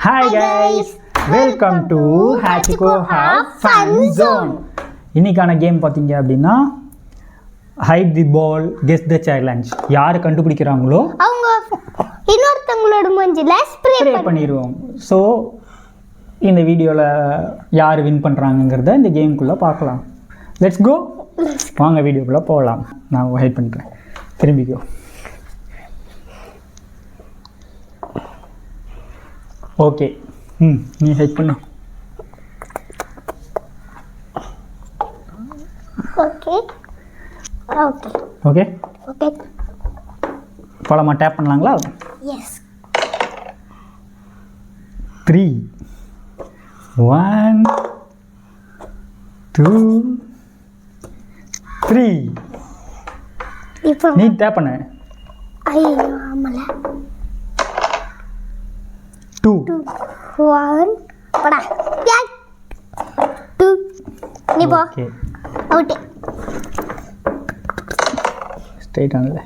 Hi guys, welcome to Hachiko Have Fun Zone. இன்னைக்கான game பார்த்தீங்க அப்படின்னா hide the ball guess the challenge. யார் கண்டுபிடிக்கிறாங்களோ அவங்க இன்னொருத்தங்களோட மூஞ்சில ஸ்ப்ரே பண்ணிடுவோம். ஸோ இந்த வீடியோவில் யார் வின் பண்ணுறாங்கங்கிறத இந்த கேமுக்குள்ளே பார்க்கலாம். Let's go. வாங்க வீடியோக்குள்ளே போகலாம். நான் ஹைட் பண்ணிக்கிறேன். திரும்பிக்கோ. ஓகே, நீ ஹைட் பண்ணு. ஓகே ஓகே ஓகே ஓகே போலாமா? டேப் பண்ணலாங்களா? எஸ். 3 1 2 3. இப்போ நீ டேப் பண்ணு. ஐயோ ஆமல 2 1 படா 2 நீ போ. Okay, out. ஸ்ட்ரைட் ஆனல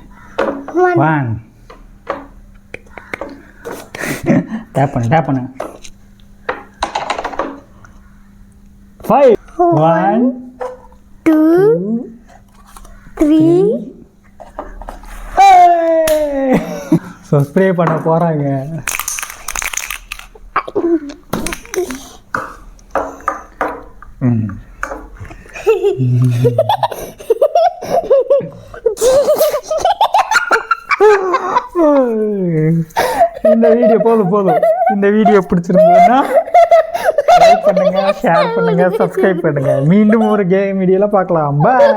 1. டேப் பண்ணு 5 1 2 3. ஸோ ஸ்ப்ரே பண்ண போகிறாங்க. இந்த வீடியோ போதும். இந்த வீடியோ பிடிச்சிருந்ததுன்னா லைக் பண்ணுங்க, ஷேர் பண்ணுங்க, சப்ஸ்கிரைப் பண்ணுங்க. மீண்டும் ஒரு கேம் வீடியோல பார்க்கலாம். பாய்.